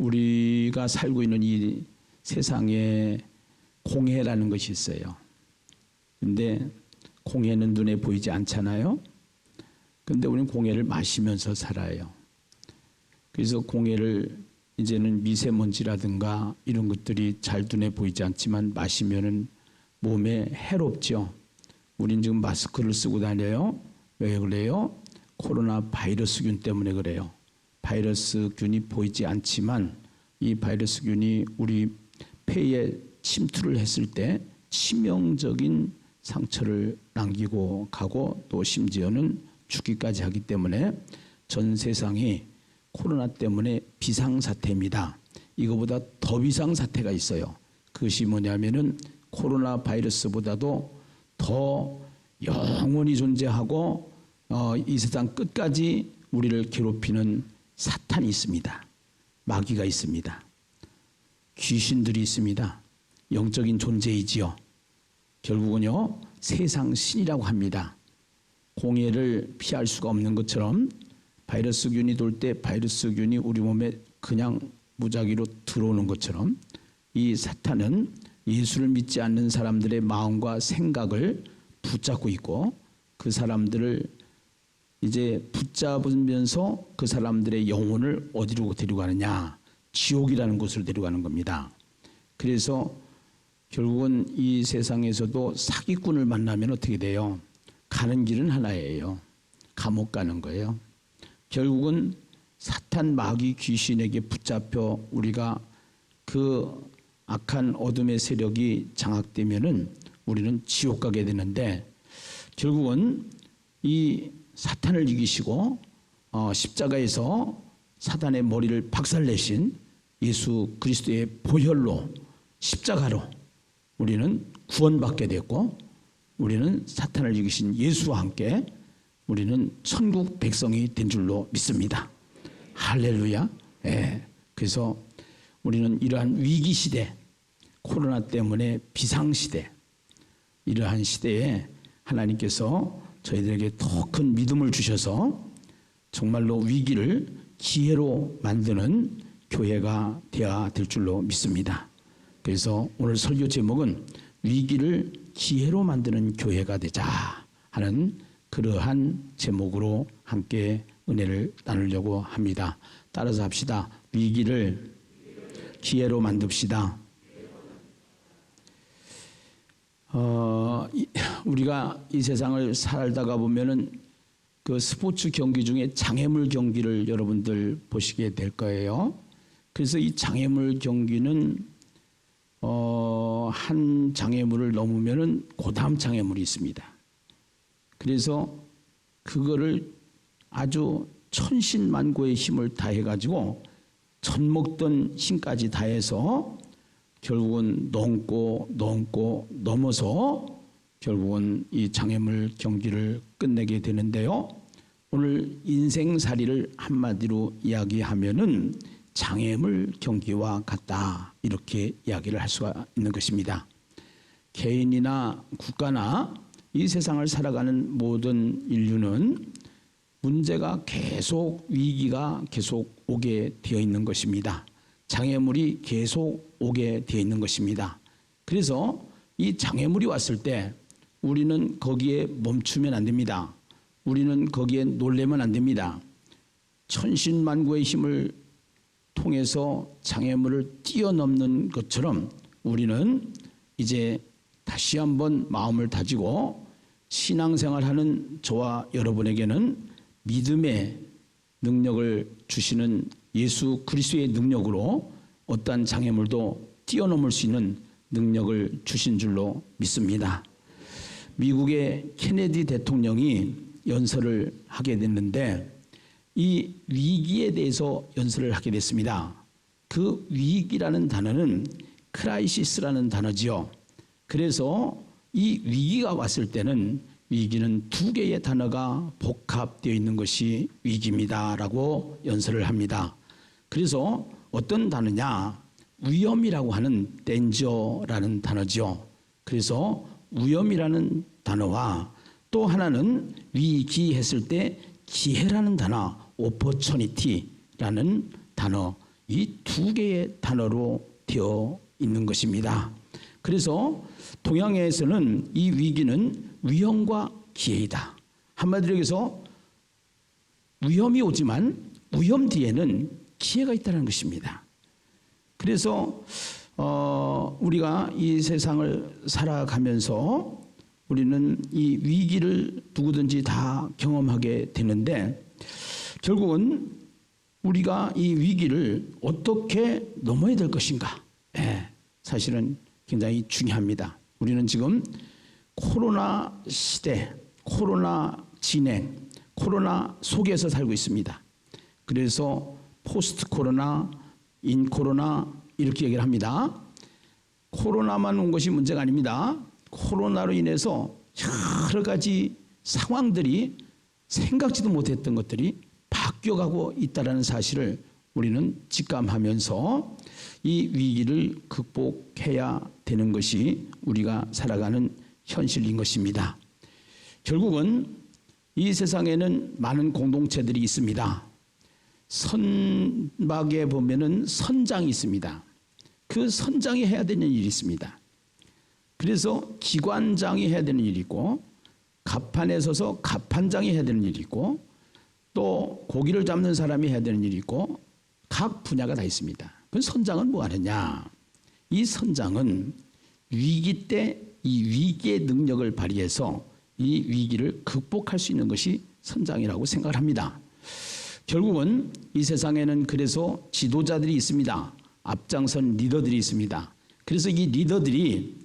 우리가 살고 있는 이 세상에 공해라는 것이 있어요. 근데 공해는 눈에 보이지 않잖아요. 근데 우리는 공해를 마시면서 살아요. 그래서 공해를 이제는 미세먼지라든가 이런 것들이 잘 눈에 보이지 않지만 마시면은 몸에 해롭죠. 우린 지금 마스크를 쓰고 다녀요. 왜 그래요? 코로나 바이러스균 때문에 그래요. 바이러스균이 보이지 않지만 이 바이러스균이 우리 폐에 침투를 했을 때 치명적인 상처를 남기고 가고 또 심지어는 죽기까지 하기 때문에 전 세상이 코로나 때문에 비상사태입니다. 이거보다 더 비상사태가 있어요. 그것이 뭐냐면은 코로나 바이러스보다도 더 영원히 존재하고 이 세상 끝까지 우리를 괴롭히는 사탄이 있습니다. 마귀가 있습니다. 귀신들이 있습니다. 영적인 존재이지요. 결국은요, 세상 신이라고 합니다. 공해를 피할 수가 없는 것처럼 바이러스균이 돌 때 바이러스균이 우리 몸에 그냥 무작위로 들어오는 것처럼 이 사탄은 예수를 믿지 않는 사람들의 마음과 생각을 붙잡고 있고 그 사람들을 이제 붙잡으면서 그 사람들의 영혼을 어디로 데려가느냐? 지옥이라는 곳으로 데려가는 겁니다. 그래서 결국은 이 세상에서도 사기꾼을 만나면 어떻게 돼요? 가는 길은 하나예요. 감옥 가는 거예요. 결국은 사탄 마귀 귀신에게 붙잡혀 우리가 그 악한 어둠의 세력이 장악되면은 우리는 지옥 가게 되는데 결국은 이 사탄을 이기시고 십자가에서 사탄의 머리를 박살내신 예수 그리스도의 보혈로 십자가로 우리는 구원받게 됐고 우리는 사탄을 이기신 예수와 함께 우리는 천국 백성이 된 줄로 믿습니다. 할렐루야. 예. 그래서 우리는 이러한 위기 시대, 코로나 때문에 비상 시대, 이러한 시대에 하나님께서 저희들에게 더 큰 믿음을 주셔서 정말로 위기를 기회로 만드는 교회가 되어야 될 줄로 믿습니다. 그래서 오늘 설교 제목은 위기를 기회로 만드는 교회가 되자 하는 그러한 제목으로 함께 은혜를 나누려고 합니다. 따라서 합시다. 위기를 기회로 만듭시다. 우리가 이 세상을 살다가 보면은 그 스포츠 경기 중에 장애물 경기를 여러분들 보시게 될 거예요. 그래서 이 장애물 경기는 한 장애물을 넘으면은 그다음 장애물이 있습니다. 그래서 그거를 아주 천신만고의 힘을 다해가지고 젖먹던 힘까지 다해서 결국은 넘고 넘어서 결국은 이 장애물 경기를 끝내게 되는데요. 오늘 인생살이를 한마디로 이야기하면은 장애물 경기와 같다 이렇게 이야기를 할 수가 있는 것입니다. 개인이나 국가나 이 세상을 살아가는 모든 인류는 문제가 계속 위기가 계속 오게 되어 있는 것입니다. 장애물이 계속 오게 되어 있는 것입니다. 그래서 이 장애물이 왔을 때 우리는 거기에 멈추면 안 됩니다. 우리는 거기에 놀래면 안 됩니다. 천신만고의 힘을 통해서 장애물을 뛰어넘는 것처럼 우리는 이제 다시 한번 마음을 다지고 신앙생활하는 저와 여러분에게는 믿음의 능력을 주시는 예수 그리스도의 능력으로 어떠한 장애물도 뛰어넘을 수 있는 능력을 주신 줄로 믿습니다. 미국의 케네디 대통령이 연설을 하게 됐는데 이 위기에 대해서 연설을 하게 됐습니다. 그 위기라는 단어는 크라이시스라는 단어지요. 그래서 이 위기가 왔을 때는 위기는 두 개의 단어가 복합되어 있는 것이 위기입니다라고 연설을 합니다. 그래서 어떤 단어냐? 위험이라고 하는 danger라는 단어죠. 그래서 위험이라는 단어와 또 하나는 위기했을 때 기회라는 단어 opportunity라는 단어 이 두 개의 단어로 되어 있는 것입니다. 그래서 동양에서는 이 위기는 위험과 기회이다. 한마디로 얘기해서 위험이 오지만 위험 뒤에는 기회가 있다는 것입니다. 그래서 우리가 이 세상을 살아가면서 우리는 이 위기를 누구든지 다 경험하게 되는데 결국은 우리가 이 위기를 어떻게 넘어야 될 것인가? 사실은 굉장히 중요합니다. 우리는 지금 코로나 시대, 코로나 진행, 코로나 속에서 살고 있습니다. 그래서 포스트 코로나, 인 코로나 이렇게 얘기를 합니다. 코로나만 온 것이 문제가 아닙니다. 코로나로 인해서 여러 가지 상황들이 생각지도 못했던 것들이 바뀌어가고 있다는 사실을 우리는 직감하면서 이 위기를 극복해야 되는 것이 우리가 살아가는 현실인 것입니다. 결국은 이 세상에는 많은 공동체들이 있습니다. 선박에 보면은 선장이 있습니다. 그 선장이 해야 되는 일이 있습니다. 그래서 기관장이 해야 되는 일이 있고 갑판에 서서 갑판장이 해야 되는 일이 있고 또 고기를 잡는 사람이 해야 되는 일이 있고 각 분야가 다 있습니다. 그 선장은 뭐 하느냐? 이 선장은 위기 때 이 위기의 능력을 발휘해서 이 위기를 극복할 수 있는 것이 선장이라고 생각을 합니다. 결국은 이 세상에는 그래서 지도자들이 있습니다. 앞장선 리더들이 있습니다. 그래서 이 리더들이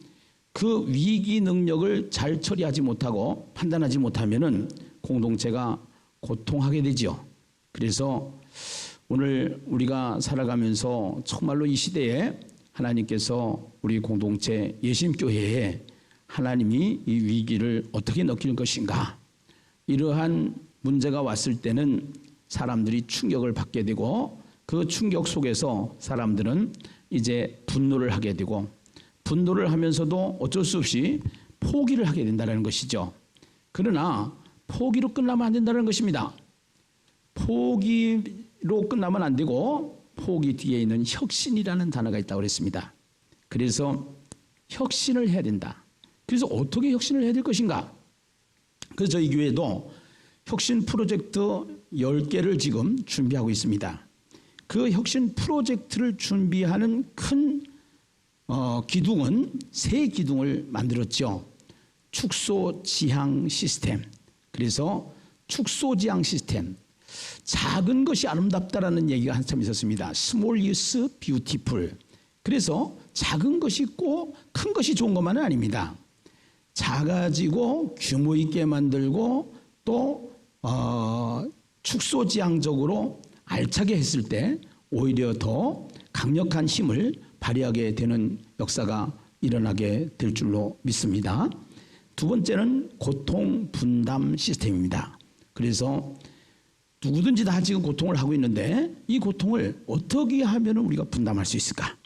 그 위기 능력을 잘 처리하지 못하고 판단하지 못하면은 공동체가 고통하게 되죠. 그래서 오늘 우리가 살아가면서 정말로 이 시대에 하나님께서 우리 공동체 예심교회에 하나님이 이 위기를 어떻게 넘길 것인가, 이러한 문제가 왔을 때는 사람들이 충격을 받게 되고 그 충격 속에서 사람들은 이제 분노를 하게 되고 분노를 하면서도 어쩔 수 없이 포기를 하게 된다는 것이죠. 그러나 포기로 끝나면 안 된다는 것입니다. 포기로 끝나면 안 되고 포기 뒤에 있는 혁신이라는 단어가 있다고 그랬습니다. 그래서 혁신을 해야 된다. 그래서 어떻게 혁신을 해야 될 것인가? 그래서 저희 교회도 혁신 프로젝트 10개를 지금 준비하고 있습니다. 그 혁신 프로젝트를 준비하는 큰 기둥은 세 기둥을 만들었죠. 축소 지향 시스템. 그래서 축소 지향 시스템. 작은 것이 아름답다라는 얘기가 한참 있었습니다. Small is beautiful. 그래서 작은 것이 있고 큰 것이 좋은 것만은 아닙니다. 작아지고 규모 있게 만들고 또 축소지향적으로 알차게 했을 때 오히려 더 강력한 힘을 발휘하게 되는 역사가 일어나게 될 줄로 믿습니다. 두 번째는 고통 분담 시스템입니다. 그래서 누구든지 다 지금 고통을 하고 있는데 이 고통을 어떻게 하면 우리가 분담할 수 있을까?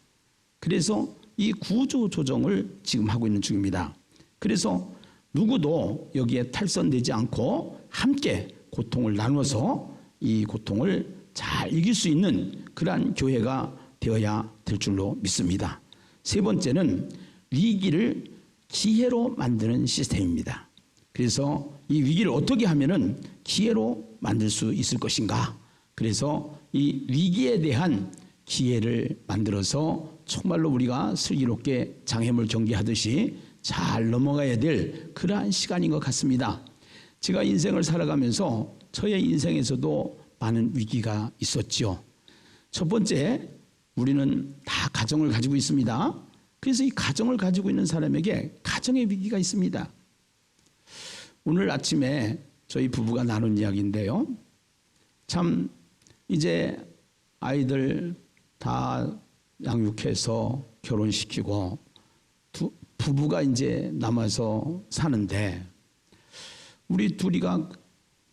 그래서 이 구조 조정을 지금 하고 있는 중입니다. 그래서 누구도 여기에 탈선되지 않고 함께 고통을 나눠서 이 고통을 잘 이길 수 있는 그러한 교회가 되어야 될 줄로 믿습니다. 세 번째는 위기를 기회로 만드는 시스템입니다. 그래서 이 위기를 어떻게 하면은 기회로 만들 수 있을 것인가? 그래서 이 위기에 대한 기회를 만들어서 정말로 우리가 슬기롭게 장애물 경기하듯이 잘 넘어가야 될 그러한 시간인 것 같습니다. 제가 인생을 살아가면서 저의 인생에서도 많은 위기가 있었죠. 첫 번째, 우리는 다 가정을 가지고 있습니다. 그래서 이 가정을 가지고 있는 사람에게 가정의 위기가 있습니다. 오늘 아침에 저희 부부가 나눈 이야기인데요. 참 이제 아이들 다 양육해서 결혼시키고 부부가 이제 남아서 사는데 우리 둘이가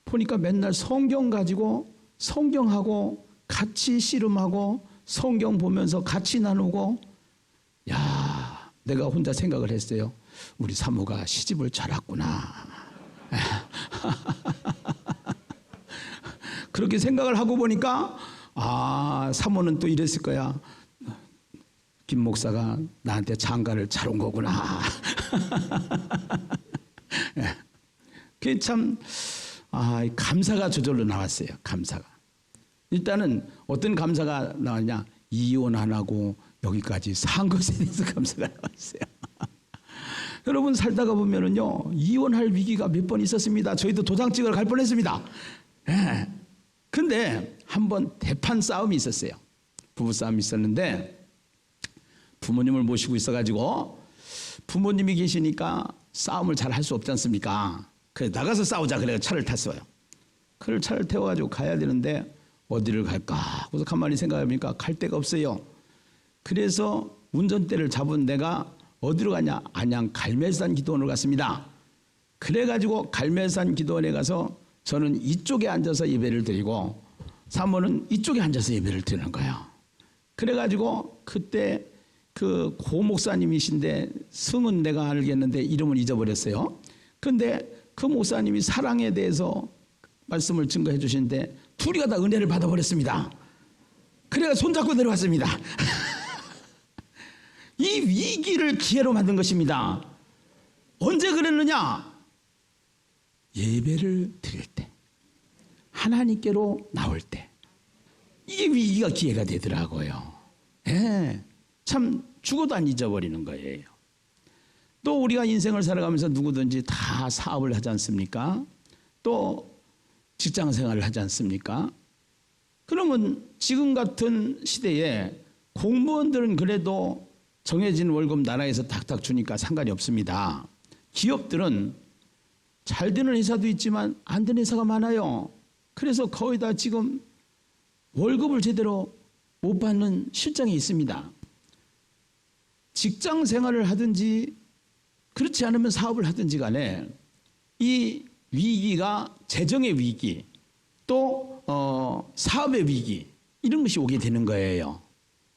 보니까 맨날 성경 가지고 성경하고 같이 씨름하고 성경 보면서 같이 나누고, 야, 내가 혼자 생각을 했어요. 우리 사모가 시집을 잘 왔구나. 그렇게 생각을 하고 보니까 사모는 또 이랬을 거야. 김 목사가 나한테 장가를 잘 온 거구나. 그게 참 감사가 저절로 나왔어요. 감사가. 일단은 어떤 감사가 나왔냐? 이혼 안 하고 여기까지 산 것에 대해서 감사가 나왔어요. 여러분 살다가 보면은요, 이혼할 위기가 몇 번 있었습니다. 저희도 도장 찍으러 갈 뻔했습니다. 근데 한번 대판 싸움이 있었어요. 부부 싸움이 있었는데 부모님을 모시고 있어가지고 부모님이 계시니까 싸움을 잘 할 수 없지 않습니까? 그래 나가서 싸우자 그래 차를 탔어요. 그걸 차를 태워가지고 가야 되는데 어디를 갈까? 그래서 가만히 생각해보니까 갈 데가 없어요. 그래서 운전대를 잡은 내가 어디로 가냐? 안양 갈매산 기도원을 갔습니다. 그래가지고 갈매산 기도원에 가서 저는 이쪽에 앉아서 예배를 드리고 사모는 이쪽에 앉아서 예배를 드리는 거예요. 그래가지고 그때 그 고 목사님이신데 성은 내가 알겠는데 이름은 잊어버렸어요. 그런데 그 목사님이 사랑에 대해서 말씀을 증거해 주시는데 둘이가 다 은혜를 받아버렸습니다. 그래가 손잡고 내려왔습니다. 이 위기를 기회로 만든 것입니다. 언제 그랬느냐? 예배를 드릴 때, 하나님께로 나올 때, 이게 위기가 기회가 되더라고요. 참 죽어도 안 잊어버리는 거예요. 또 우리가 인생을 살아가면서 누구든지 다 사업을 하지 않습니까? 또 직장 생활을 하지 않습니까? 그러면 지금 같은 시대에 공무원들은 그래도 정해진 월급 나라에서 탁탁 주니까 상관이 없습니다. 기업들은 잘 되는 회사도 있지만 안 되는 회사가 많아요. 그래서 거의 다 지금 월급을 제대로 못 받는 실정이 있습니다. 직장 생활을 하든지 그렇지 않으면 사업을 하든지 간에 이 위기가 재정의 위기 또 사업의 위기 이런 것이 오게 되는 거예요.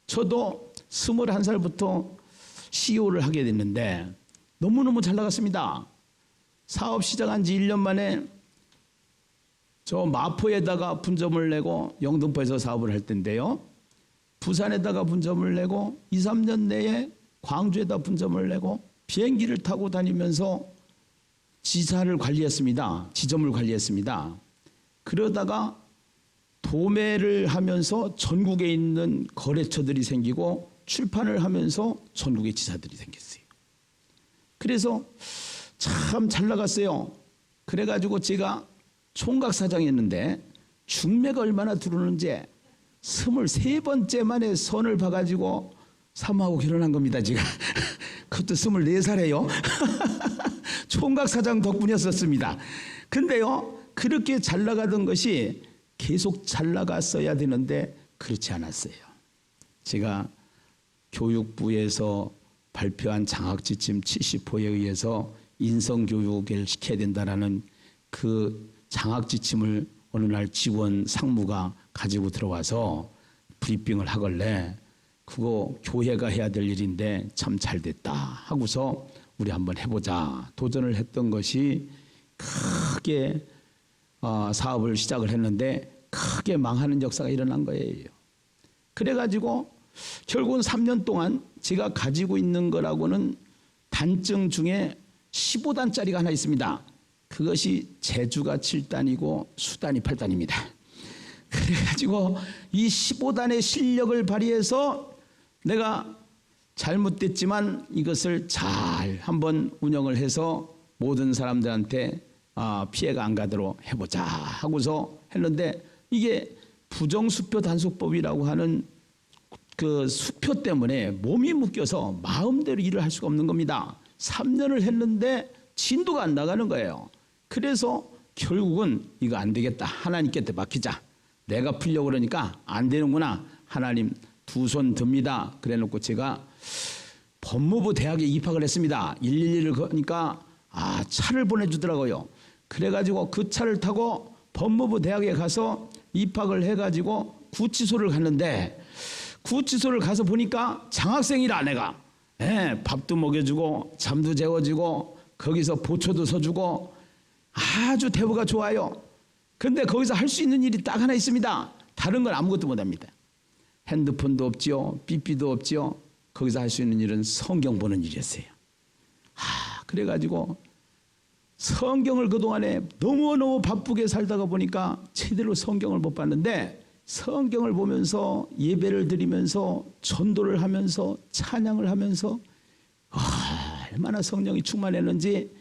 저도 21살부터 CEO를 하게 됐는데 너무너무 잘 나갔습니다. 사업 시작한 지 1년 만에 저 마포에다가 분점을 내고 영등포에서 사업을 할 텐데요. 부산에다가 분점을 내고 2, 3년 내에 광주에다 분점을 내고 비행기를 타고 다니면서 지사를 관리했습니다. 지점을 관리했습니다. 그러다가 도매를 하면서 전국에 있는 거래처들이 생기고 출판을 하면서 전국의 지사들이 생겼어요. 그래서 참 잘 나갔어요. 그래가지고 제가 총각사장이었는데 중매가 얼마나 들어오는지 23번째 만에 선을 봐가지고 사모하고 결혼한 겁니다. 제가 그것도 24살이에요. 총각사장 덕분이었습니다. 근데요 그렇게 잘 나가던 것이 계속 잘 나갔어야 되는데 그렇지 않았어요. 제가 교육부에서 발표한 장학지침 70호에 의해서 인성교육을 시켜야 된다라는 그 장학지침을 어느 날 직원 상무가 가지고 들어와서 브리핑을 하길래 그거 교회가 해야 될 일인데 참 잘 됐다 하고서 우리 한번 해보자 도전을 했던 것이 크게 사업을 시작을 했는데 크게 망하는 역사가 일어난 거예요. 그래가지고 결국은 3년 동안 제가 가지고 있는 거라고는 단증 중에 15단짜리가 하나 있습니다. 그것이 제주가 7단이고 수단이 8단입니다. 그래가지고 이 15단의 실력을 발휘해서 내가 잘못됐지만 이것을 잘 한번 운영을 해서 모든 사람들한테 피해가 안 가도록 해보자 하고서 했는데 이게 부정수표 단속법이라고 하는 그 수표 때문에 몸이 묶여서 마음대로 일을 할 수가 없는 겁니다. 3년을 했는데 진도가 안 나가는 거예요. 그래서 결국은 이거 안 되겠다. 하나님께 맡기자. 내가 풀려고 그러니까 안 되는구나. 하나님 두 손 듭니다. 그래 놓고 제가 법무부 대학에 입학을 했습니다. 111을 거니까 차를 보내주더라고요. 그래가지고 그 차를 타고 법무부 대학에 가서 입학을 해가지고 구치소를 갔는데 구치소를 가서 보니까 장학생이라 내가 밥도 먹여주고 잠도 재워주고 거기서 보초도 서주고 아주 대우가 좋아요. 근데 거기서 할 수 있는 일이 딱 하나 있습니다. 다른 건 아무것도 못합니다. 핸드폰도 없지요, 삐삐도 없지요. 거기서 할 수 있는 일은 성경 보는 일이었어요. 그래가지고 성경을 그동안에 너무너무 바쁘게 살다가 보니까 제대로 성경을 못 봤는데, 성경을 보면서 예배를 드리면서 전도를 하면서 찬양을 하면서 얼마나 성령이 충만했는지,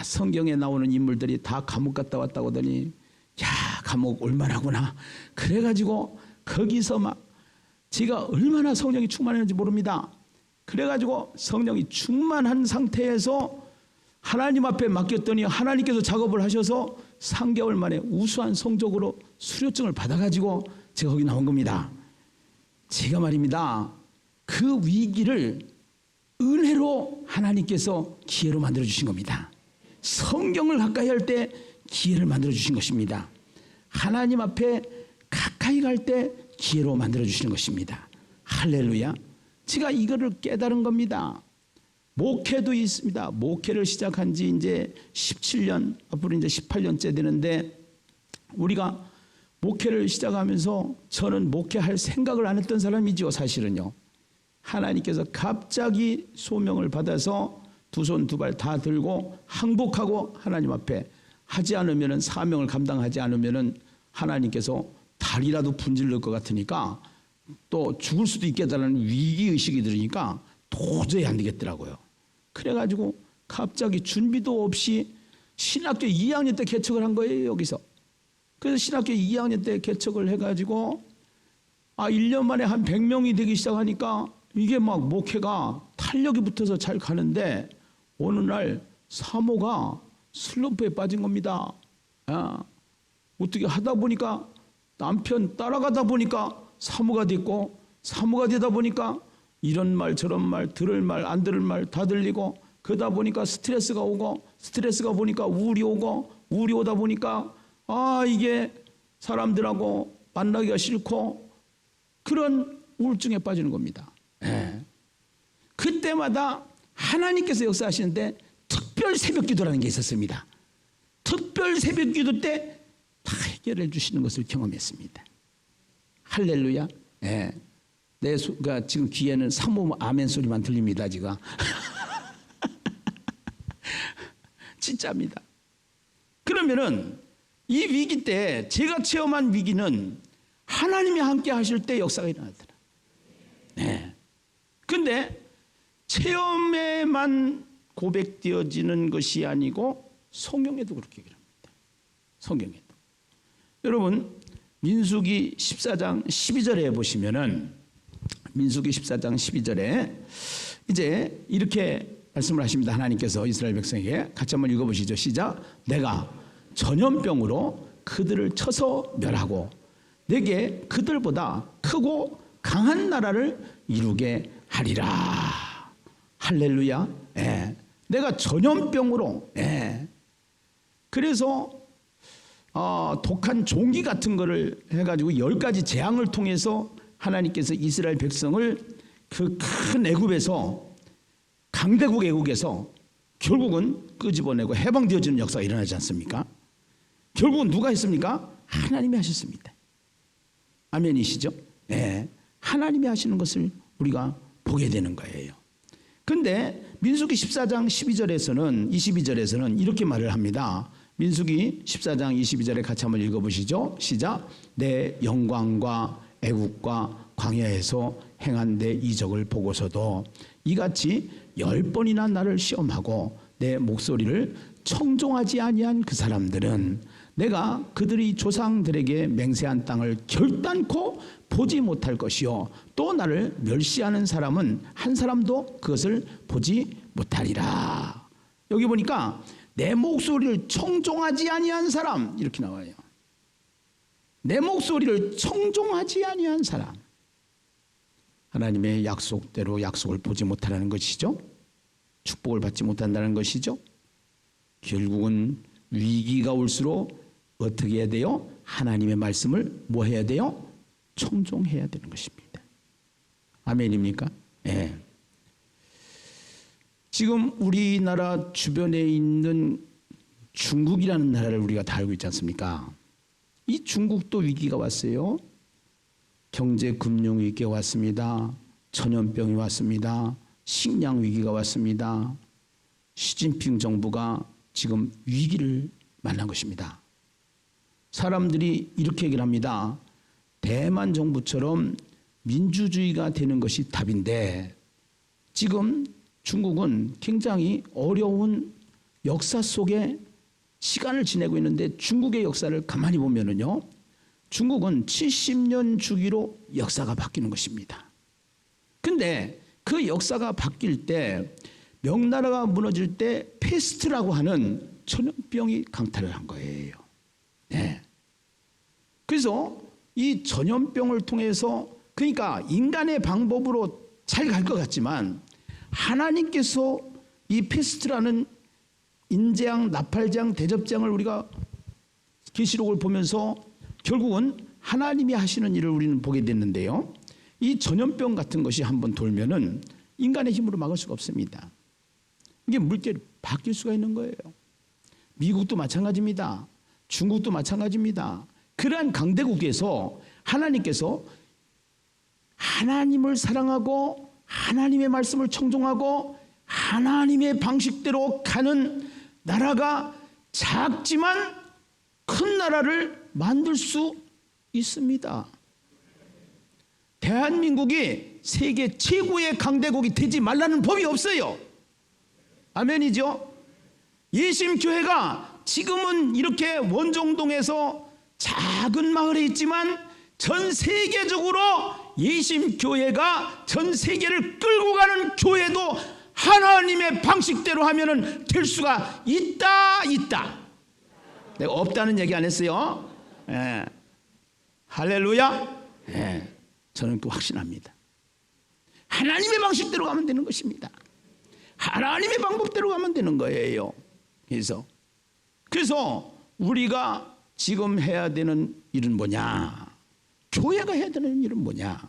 성경에 나오는 인물들이 다 감옥 갔다 왔다고 하더니 감옥 올만하구나. 그래가지고 거기서 막 제가 얼마나 성령이 충만했는지 모릅니다. 그래가지고 성령이 충만한 상태에서 하나님 앞에 맡겼더니 하나님께서 작업을 하셔서 3개월 만에 우수한 성적으로 수료증을 받아가지고 제가 거기 나온 겁니다. 제가 말입니다, 그 위기를 은혜로 하나님께서 기회로 만들어 주신 겁니다. 성경을 가까이 할 때 기회를 만들어 주신 것입니다. 하나님 앞에 가까이 갈 때 기회로 만들어 주시는 것입니다. 할렐루야. 제가 이거를 깨달은 겁니다. 목회도 있습니다. 목회를 시작한 지 이제 17년, 앞으로 이제 18년째 되는데, 우리가 목회를 시작하면서 저는 목회할 생각을 안 했던 사람이죠, 사실은요. 하나님께서 갑자기 소명을 받아서 두 손 두 발 다 들고 항복하고 하나님 앞에 하지 않으면, 사명을 감당하지 않으면 하나님께서 다리라도 분질릴 것 같으니까, 또 죽을 수도 있겠다는 위기의식이 들으니까 도저히 안 되겠더라고요. 그래가지고 갑자기 준비도 없이 신학교 2학년 때 개척을 한 거예요, 여기서. 그래서 신학교 2학년 때 개척을 해가지고 1년 만에 한 100명이 되기 시작하니까 이게 막 목회가 탄력이 붙어서 잘 가는데, 어느 날 사모가 슬럼프에 빠진 겁니다. 어떻게 하다 보니까 남편 따라가다 보니까 사모가 됐고, 사모가 되다 보니까 이런 말 저런 말, 들을 말 안 들을 말 다 들리고, 그러다 보니까 스트레스가 오고, 스트레스가 보니까 우울이 오고, 우울이 오다 보니까 이게 사람들하고 만나기가 싫고, 그런 우울증에 빠지는 겁니다. 그때마다 하나님께서 역사하시는데 특별 새벽기도라는 게 있었습니다. 특별 새벽기도 때 다 해결해 주시는 것을 경험했습니다. 할렐루야. 내가 지금 귀에는 사모 아멘 소리만 들립니다, 지금. 진짜입니다. 그러면은 이 위기 때, 제가 체험한 위기는 하나님이 함께 하실 때 역사가 일어나더라. 근데 체험에만 고백되어지는 것이 아니고 성경에도 그렇게 얘기합니다. 성경에도. 여러분, 민수기 14장 12절에 보시면은, 민수기 14장 12절에 이제 이렇게 말씀을 하십니다. 하나님께서 이스라엘 백성에게. 같이 한번 읽어보시죠. 시작. 내가 전염병으로 그들을 쳐서 멸하고 내게 그들보다 크고 강한 나라를 이루게 하리라. 할렐루야. 내가 전염병으로, 그래서 독한 종기 같은 거를 해가지고 10가지 재앙을 통해서 하나님께서 이스라엘 백성을 그 큰 애굽에서, 강대국 애국에서 결국은 끄집어내고 해방되어지는 역사가 일어나지 않습니까? 결국은 누가 했습니까? 하나님이 하셨습니다. 아멘이시죠? 하나님이 하시는 것을 우리가 보게 되는 거예요. 근데 민수기 14장 12절에서는 22절에서는 이렇게 말을 합니다. 민수기 14장 22절에 같이 한번 읽어보시죠. 시작. 내 영광과 애국과 광야에서 행한 내 이적을 보고서도 이같이 10번이나 나를 시험하고 내 목소리를 청종하지 아니한 그 사람들은 내가 그들이 조상들에게 맹세한 땅을 결단코 보지 못할 것이요 또 나를 멸시하는 사람은 한 사람도 그것을 보지 못하리라. 여기 보니까 내 목소리를 청종하지 아니한 사람, 이렇게 나와요. 내 목소리를 청종하지 아니한 사람, 하나님의 약속대로 약속을 보지 못하는 것이죠. 축복을 받지 못한다는 것이죠. 결국은 위기가 올수록 어떻게 해야 돼요? 하나님의 말씀을 뭐 해야 돼요? 청종해야 되는 것입니다. 아멘입니까? 예. 지금 우리나라 주변에 있는 중국이라는 나라를 우리가 다 알고 있지 않습니까? 이 중국도 위기가 왔어요. 경제 금융 위기가 왔습니다. 전염병이 왔습니다. 식량 위기가 왔습니다. 시진핑 정부가 지금 위기를 만난 것입니다. 사람들이 이렇게 얘기를 합니다. 대만 정부처럼 민주주의가 되는 것이 답인데 지금 중국은 굉장히 어려운 역사 속에 시간을 지내고 있는데 중국의 역사를 가만히 보면은요, 중국은 70년 주기로 역사가 바뀌는 것입니다. 근데 그 역사가 바뀔 때 명나라가 무너질 때 페스트라고 하는 전염병이 강타를 한 거예요. 네. 그래서 이 전염병을 통해서 그러니까 인간의 방법으로 잘 갈 것 같지만 하나님께서 이 페스트라는 인재앙, 나팔장, 대접장을 우리가 계시록을 보면서 결국은 하나님이 하시는 일을 우리는 보게 됐는데요. 이 전염병 같은 것이 한번 돌면은 인간의 힘으로 막을 수가 없습니다. 이게 물결이 바뀔 수가 있는 거예요. 미국도 마찬가지입니다. 중국도 마찬가지입니다. 그러한 강대국에서 하나님께서 하나님을 사랑하고 하나님의 말씀을 청종하고 하나님의 방식대로 가는 나라가 작지만 큰 나라를 만들 수 있습니다. 대한민국이 세계 최고의 강대국이 되지 말라는 법이 없어요. 아멘이죠? 예심교회가 지금은 이렇게 원정동에서 작은 마을에 있지만 전 세계적으로 예심교회가 전 세계를 끌고 가는 교회도 하나님의 방식대로 하면은 될 수가 있다. 내가 없다는 얘기 안 했어요. 예. 할렐루야. 예. 저는 그 확신합니다. 하나님의 방식대로 가면 되는 것입니다. 하나님의 방법대로 가면 되는 거예요. 그래서 우리가 지금 해야 되는 일은 뭐냐? 교회가 해야 되는 일은 뭐냐?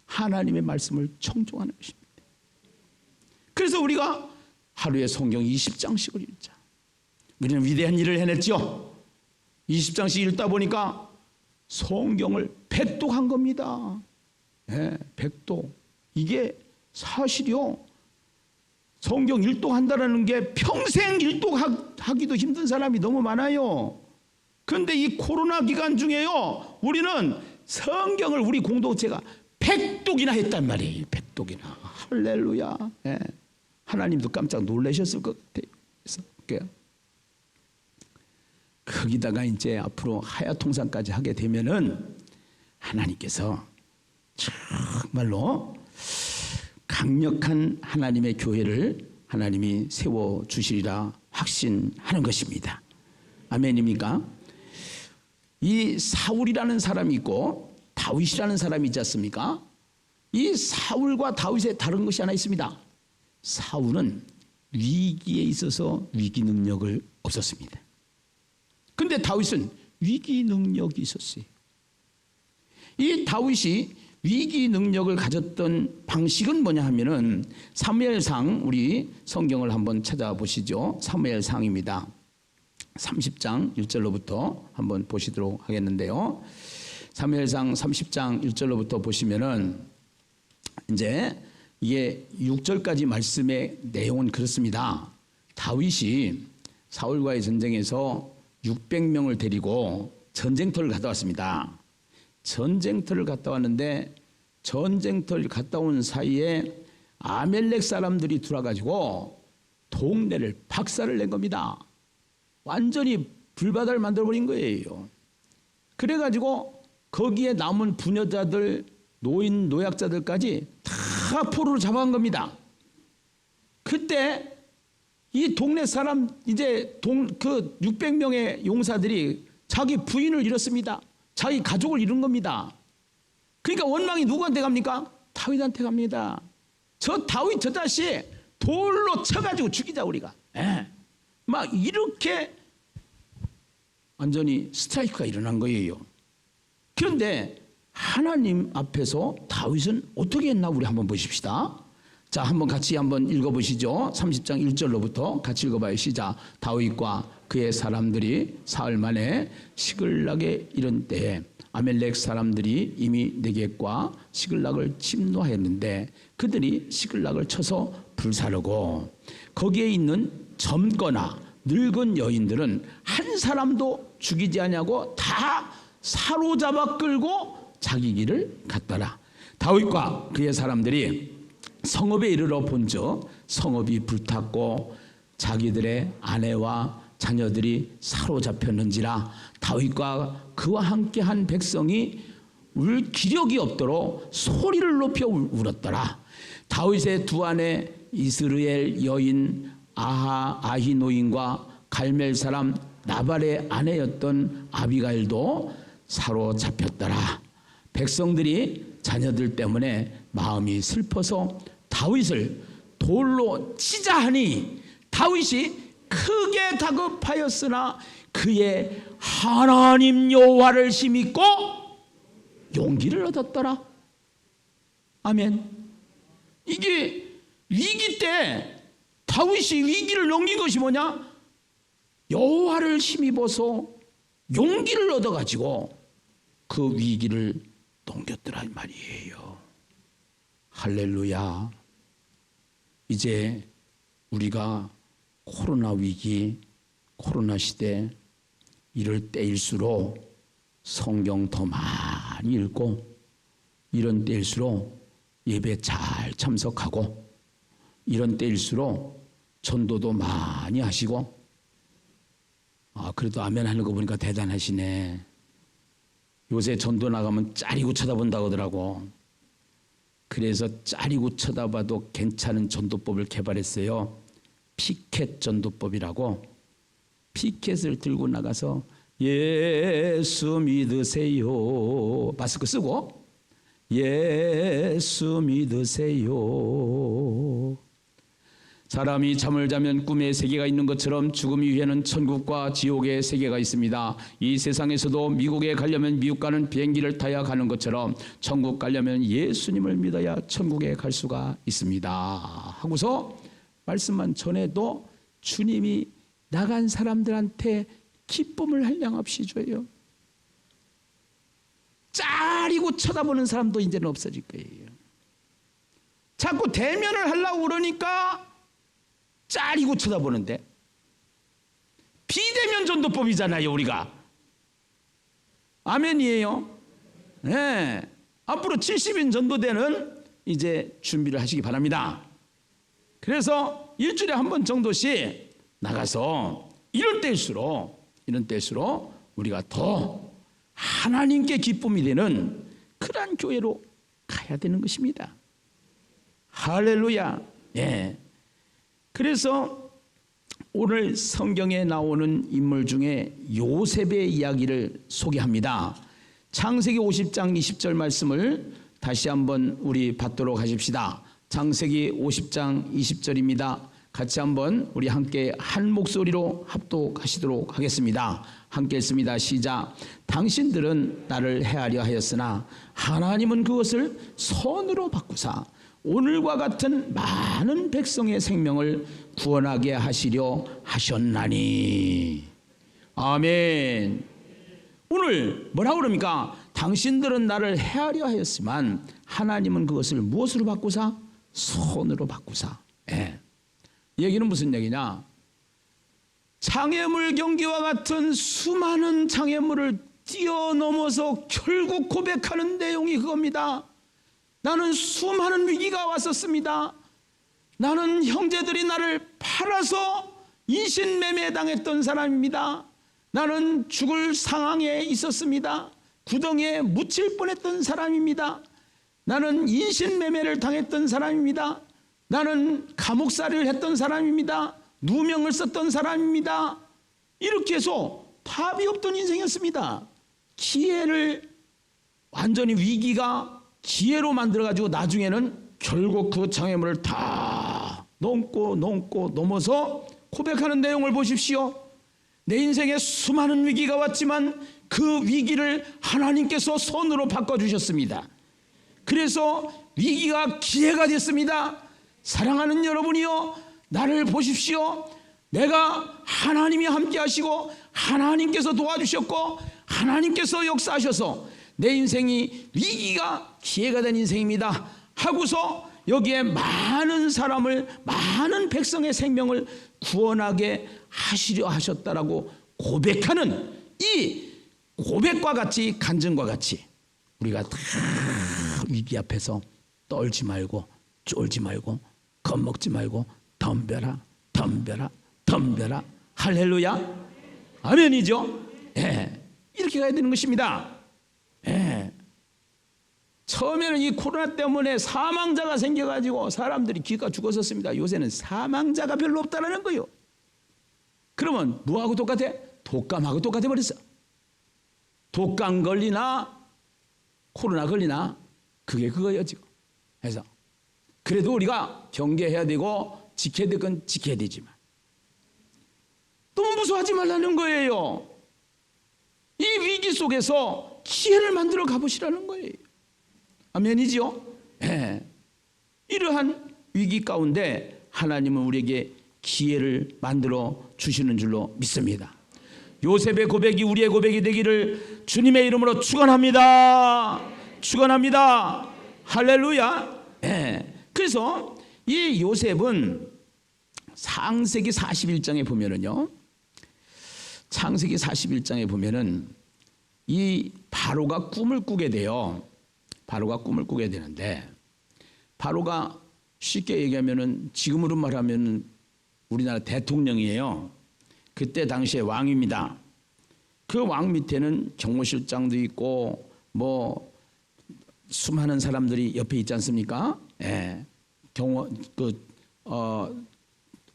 하나님의 말씀을 청종하는 것입니다. 그래서 우리가 하루에 성경 20장씩을 읽자. 우리는 위대한 일을 해냈죠. 20장씩 읽다 보니까 성경을 백독한 겁니다. 네, 백독. 이게 사실이요. 성경 일독한다는 게 평생 일독하기도 힘든 사람이 너무 많아요. 그런데 이 코로나 기간 중에요, 우리는 성경을 우리 공동체가 백독이나 했단 말이에요. 백독이나. 할렐루야. 네. 하나님도 깜짝 놀라셨을 것 같아요. 거기다가 이제 앞으로 하야통상까지 하게 되면은 하나님께서 정말로 강력한 하나님의 교회를 하나님이 세워주시리라 확신하는 것입니다. 아멘입니까? 이 사울이라는 사람이 있고 다윗이라는 사람이 있지 않습니까? 이 사울과 다윗의 다른 것이 하나 있습니다. 사울은 위기에 있어서 위기 능력을 없었습니다. 근데 다윗은 위기 능력이 있었어요. 이 다윗이 위기 능력을 가졌던 방식은 뭐냐 하면은 사무엘상, 우리 성경을 한번 찾아보시죠. 사무엘상입니다. 30장 1절로부터 한번 보시도록 하겠는데요. 사무엘상 30장 1절로부터 보시면은 이제 이게 6절까지 말씀의 내용은 그렇습니다. 다윗이 사울과의 전쟁에서 600명을 데리고 전쟁터를 갔다 왔습니다. 전쟁터를 갔다 왔는데 전쟁터를 갔다 온 사이에 아멜렉 사람들이 들어와가지고 동네를 박살을 낸 겁니다. 완전히 불바다를 만들어버린 거예요. 그래가지고 거기에 남은 부녀자들, 노인, 노약자들까지 다 포로로 잡아간 겁니다. 그때 이 동네 사람 이제 그 600명의 용사들이 자기 부인을 잃었습니다. 자기 가족을 잃은 겁니다. 그러니까 원망이 누구한테 갑니까? 다윗한테 갑니다. 저 다윗 저 자식 돌로 쳐가지고 죽이자 우리가. 예. 막 이렇게 완전히 스트라이크가 일어난 거예요. 그런데 하나님 앞에서 다윗은 어떻게 했나 우리 한번 보십시다. 자, 한번 같이 한번 읽어보시죠. 30장 1절로부터 같이 읽어봐요. 시작. 다윗과 그의 사람들이 사흘 만에 시글락에 이른 때에 아멜렉 사람들이 이미 네겝과 시글락을 침노하였는데 그들이 시글락을 쳐서 불사르고 거기에 있는 젊거나 늙은 여인들은 한 사람도 죽이지 아니하고 다 사로잡아 끌고 자기 길을 갔더라. 다윗과 그의 사람들이 성읍에 이르러 본즉 성읍이 불탔고 자기들의 아내와 자녀들이 사로잡혔는지라 다윗과 그와 함께한 백성이 울 기력이 없도록 소리를 높여 울었더라. 다윗의 두 아내 이스라엘 여인 아히노인과 갈멜 사람 나발의 아내였던 아비가일도 사로잡혔더라. 백성들이 자녀들 때문에 마음이 슬퍼서 다윗을 돌로 치자 하니 다윗이 크게 다급하였으나 그의 하나님 여호와를 힘입고 용기를 얻었더라. 아멘. 이게 위기 때 다윗이 위기를 넘긴 것이 뭐냐? 여호와를 힘입어서 용기를 얻어가지고 그 위기를 넘겼더라 이 말이에요. 할렐루야. 이제 우리가 코로나 위기, 코로나 시대 이럴 때일수록 성경 더 많이 읽고 이런 때일수록 예배 잘 참석하고 이런 때일수록 전도도 많이 하시고 그래도 아멘 하는 거 보니까 대단하시네. 요새 전도 나가면 짜리고 쳐다본다고 하더라고. 그래서 짜리고 쳐다봐도 괜찮은 전도법을 개발했어요. 피켓 전도법이라고. 피켓을 들고 나가서 예수 믿으세요. 마스크 쓰고 예수 믿으세요. 사람이 잠을 자면 꿈의 세계가 있는 것처럼 죽음 이후에는 천국과 지옥의 세계가 있습니다. 이 세상에서도 미국에 가려면 미국 가는 비행기를 타야 가는 것처럼 천국 가려면 예수님을 믿어야 천국에 갈 수가 있습니다 하고서 말씀만 전해도 주님이 나간 사람들한테 기쁨을 한량없이 줘요. 짜리고 쳐다보는 사람도 이제는 없어질 거예요. 자꾸 대면을 하려고 그러니까 짜리고 쳐다보는데 비대면 전도법이잖아요 우리가. 아멘이에요. 네. 앞으로 70인 전도대는 이제 준비를 하시기 바랍니다. 그래서 일주일에 한 번 정도씩 나가서 이런 때일수록 우리가 더 하나님께 기쁨이 되는 그러한 교회로 가야 되는 것입니다. 할렐루야. 예. 그래서 오늘 성경에 나오는 인물 중에 요셉의 이야기를 소개합니다. 창세기 50장 20절 말씀을 다시 한번 우리 받도록 하십시다. 창세기 50장 20절입니다. 같이 한번 우리 함께 한 목소리로 합독하시도록 하겠습니다. 함께 읽습니다. 시작. 당신들은 나를 해하려 하였으나 하나님은 그것을 선으로 바꾸사 오늘과 같은 많은 백성의 생명을 구원하게 하시려 하셨나니. 아멘. 오늘 뭐라고 그럽니까? 당신들은 나를 해하려 하였지만 하나님은 그것을 무엇으로 바꾸사? 선으로 바꾸사. 예. 얘기는 무슨 얘기냐? 장애물 경기와 같은 수많은 장애물을 뛰어넘어서 결국 고백하는 내용이 그겁니다. 나는 수많은 위기가 왔었습니다. 나는 형제들이 나를 팔아서 인신매매 당했던 사람입니다. 나는 죽을 상황에 있었습니다. 구덩이에 묻힐 뻔했던 사람입니다. 나는 인신매매를 당했던 사람입니다. 나는 감옥살이를 했던 사람입니다. 누명을 썼던 사람입니다. 이렇게 해서 답이 없던 인생이었습니다. 기회를 완전히 위기가 기회로 만들어가지고 나중에는 결국 그 장애물을 다 넘어서 고백하는 내용을 보십시오. 내 인생에 수많은 위기가 왔지만 그 위기를 하나님께서 선으로 바꿔주셨습니다. 그래서 위기가 기회가 됐습니다. 사랑하는 여러분이요, 나를 보십시오. 내가 하나님이 함께 하시고 하나님께서 도와주셨고 하나님께서 역사하셔서 내 인생이 위기가 기회가 된 인생입니다 하고서 여기에 많은 사람을, 많은 백성의 생명을 구원하게 하시려 하셨다라고 고백하는 이 고백과 같이, 간증과 같이 우리가 다 위기 앞에서 떨지 말고 쫄지 말고 겁먹지 말고 덤벼라 덤벼라 덤벼라. 할렐루야. 아멘이죠. 예, 이렇게 가야 되는 것입니다. 예. 처음에는 이 코로나 때문에 사망자가 생겨가지고 사람들이 기가 죽었었습니다. 요새는 사망자가 별로 없다는 거예요. 그러면 뭐하고 똑같아? 독감하고 똑같아 버렸어. 독감 걸리나 코로나 걸리나 그게 그거예요 지금. 그래서 그래도 우리가 경계해야 되고 지켜야 될 건 지켜야 되지만 너무 무서워하지 말라는 거예요. 이 위기 속에서 기회를 만들어 가보시라는 거예요. 아멘이지요? 네. 이러한 위기 가운데 하나님은 우리에게 기회를 만들어 주시는 줄로 믿습니다. 요셉의 고백이 우리의 고백이 되기를 주님의 이름으로 축원합니다. 축원합니다. 할렐루야. 네. 그래서 이 요셉은 창세기 41장에 보면은요, 창세기 41장에 보면은 이 바로가 꿈을 꾸게 돼요. 바로가 꿈을 꾸게 되는데, 바로가 쉽게 얘기하면은 지금으로 말하면 우리나라 대통령이에요. 그때 당시에 왕입니다. 그 왕 밑에는 경호실장도 있고 뭐 수많은 사람들이 옆에 있지 않습니까? 예.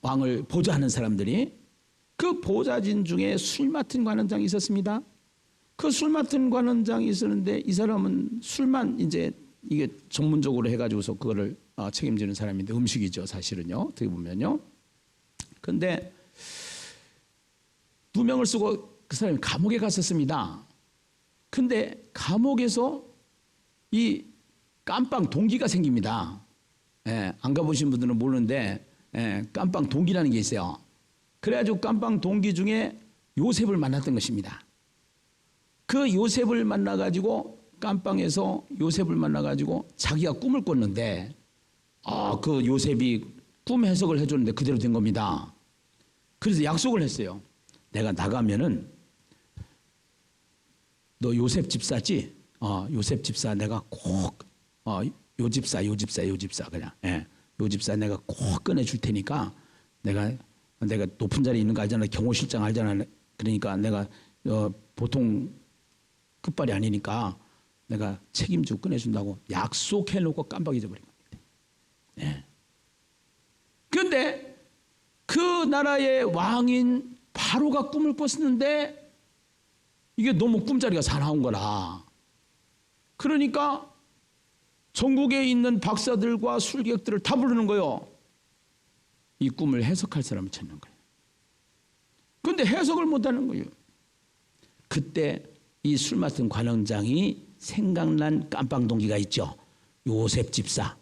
왕을 보좌하는 사람들이, 그 보좌진 중에 술 맡은 관원장이 있었습니다. 그 술 맡은 관원장이 있었는데 이 사람은 술만 이제 이게 전문적으로 해가지고서 그거를 책임지는 사람인데, 음식이죠 사실은요 어떻게 보면요. 그런데 누명을 쓰고 그 사람이 감옥에 갔었습니다. 근데 감옥에서 이 깜빵 동기가 생깁니다. 예, 안 가보신 분들은 모르는데 깜빵 동기라는 게 있어요. 그래가지고 깜빵 동기 중에 요셉을 만났던 것입니다. 그 요셉을 만나가지고 깜빵에서 요셉을 만나가지고 자기가 꿈을 꿨는데 그 요셉이 꿈 해석을 해줬는데 그대로 된 겁니다. 그래서 약속을 했어요. 내가 나가면은 너 요셉 집사지? 요셉 집사 내가 꼭 요 집사 그냥 요 집사 내가 꼭 꺼내줄 테니까 내가 높은 자리에 있는 거 알잖아. 경호실장 알잖아. 그러니까 내가 보통 끝발이 아니니까 내가 책임지고 꺼내준다고 약속해놓고 깜빡 잊어버린 겁니다. 그런데 그 나라의 왕인 바로가 꿈을 꿨었는데 이게 너무 꿈자리가 사나운 거라. 그러니까 전국에 있는 박사들과 술객들을 다 부르는 거예요. 이 꿈을 해석할 사람을 찾는 거예요. 그런데 해석을 못하는 거예요. 그때 이 술 맡은 관원장이 생각난 깜빵 동기가 있죠. 요셉 집사.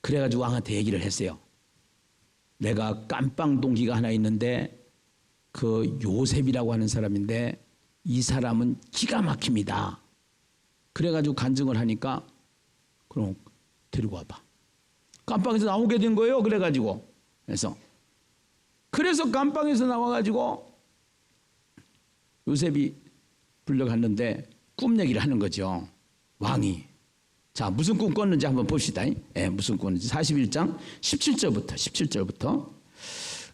그래가지고 왕한테 얘기를 했어요. 내가 깜빵 동기가 하나 있는데 그 요셉이라고 하는 사람인데 이 사람은 기가 막힙니다. 그래가지고 간증을 하니까 그럼 데리고 와봐. 깜빵에서 나오게 된 거예요. 그래서 깜빵에서 나와가지고 요셉이 불려갔는데 꿈 얘기를 하는 거죠. 왕이. 자, 무슨 꿈 꿨는지 한번 봅시다. 무슨 꿈 꿨는지 41장 17절부터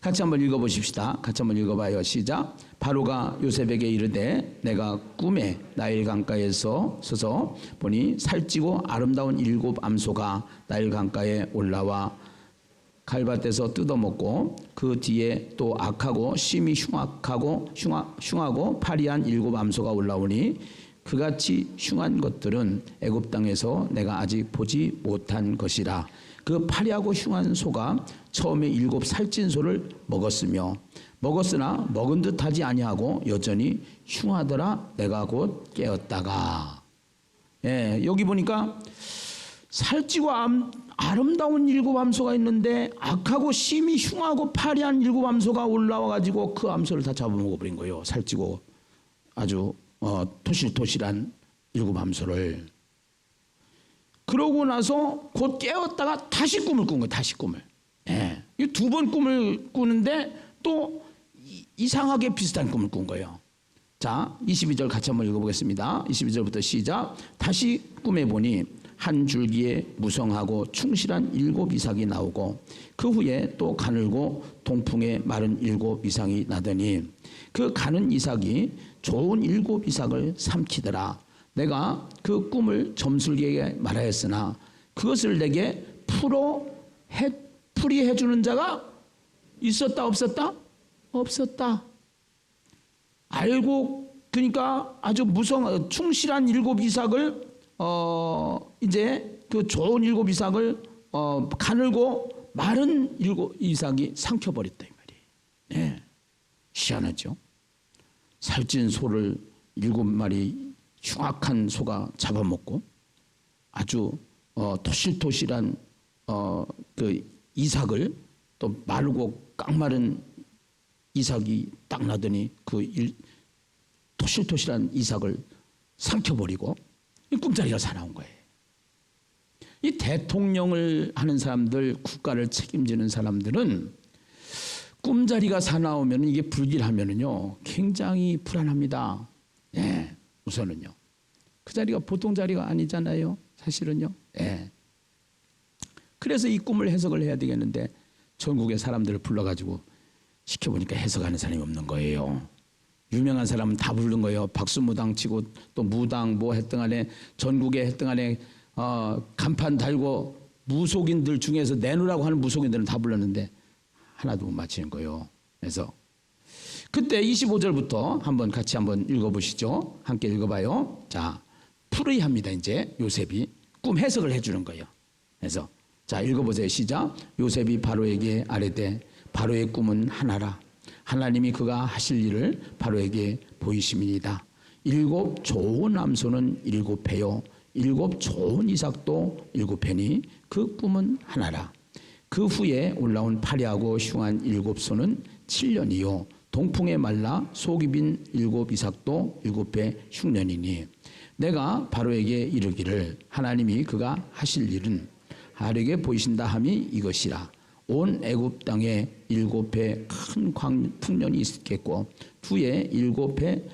같이 한번 읽어보십시다. 같이 한번 읽어봐요. 시작. 바로가 요셉에게 이르되 내가 꿈에 나일 강가에서 서서 보니 살찌고 아름다운 7 암소가 나일 강가에 올라와 갈밭에서 뜯어먹고 그 뒤에 또 악하고 심히 흉하고 파리한 7 암소가 올라오니 그같이 흉한 것들은 애굽 땅에서 내가 아직 보지 못한 것이라. 그 파리하고 흉한 소가 처음에 7 살찐 소를 먹었으나 먹은 듯 하지 아니하고 여전히 흉하더라. 내가 곧 깨었다가. 여기 보니까 살찌고 아름다운 일곱 암소가 있는데 악하고 심히 흉하고 파리한 일곱 암소가 올라와 가지고 그 암소를 다 잡아먹어 버린 거예요. 살찌고 아주 토실토실한 일곱 암소를. 그러고 나서 곧 깨었다가 다시 꿈을 꾼 거예요. 다시 꿈을. 예. 두 번 꿈을 꾸는데 또 이상하게 비슷한 꿈을 꾼 거예요. 자, 22절 같이 한번 읽어보겠습니다. 22절부터 시작. 다시 꿈에 보니 한 줄기에 무성하고 충실한 일곱 이삭이 나오고 그 후에 또 가늘고 동풍에 마른 일곱 이삭이 나더니 그 가는 이삭이 좋은 일곱 이삭을 삼키더라. 내가 그 꿈을 점술계에게 말하였으나 그것을 내게 풀이해 주는 자가 있었다 없었다? 없었다. 알고 그러니까 아주 충실한 일곱 이삭을 이제 그 좋은 일곱 이삭을 가늘고 마른 일곱 이삭이 삼켜버렸다 이 말이에요. 네. 희한하죠. 살찐 소를 7마리 흉악한 소가 잡아먹고 아주 토실토실한 그 이삭을 또 마르고 깡마른 이삭이 딱 나더니 그 토실토실한 이삭을 삼켜버리고 이 꿈자리가 사나운 거예요. 이 대통령을 하는 사람들, 국가를 책임지는 사람들은 꿈자리가 사나우면 이게 불길하면은요 굉장히 불안합니다. 예, 우선은요. 그 자리가 보통 자리가 아니잖아요. 사실은요. 예. 그래서 이 꿈을 해석을 해야 되겠는데 전국의 사람들을 불러가지고 시켜보니까 해석하는 사람이 없는 거예요. 유명한 사람은 다 부른 거예요. 박수무당 치고 또 무당 뭐 했든 간에 전국에 했든 간에 간판 달고 무속인들 중에서 내놓으라고 하는 무속인들은 다 불렀는데 하나도 못 맞히는 거예요. 그래서 그때 25절부터 한번 같이 한번 읽어보시죠. 함께 읽어봐요. 자, 풀이합니다. 이제 요셉이 꿈 해석을 해주는 거예요. 그래서 자 읽어보세요. 시작. 요셉이 바로에게 아뢰되 바로의 꿈은 하나라. 하나님이 그가 하실 일을 바로에게 보이심이니이다. 7 좋은 암소는 7회요 7 좋은 이삭도 7회니 그 꿈은 하나라. 그 후에 올라온 파리하고 흉한 7소는 7년이요 동풍에 말라 속이 빈 7 이삭도 7회 흉년이니 내가 바로에게 이르기를 하나님이 그가 하실 일은 바로에게 보이신다 함이 이것이라. 온 애굽 땅에 7회 큰 풍년이 있겠고 후에 7회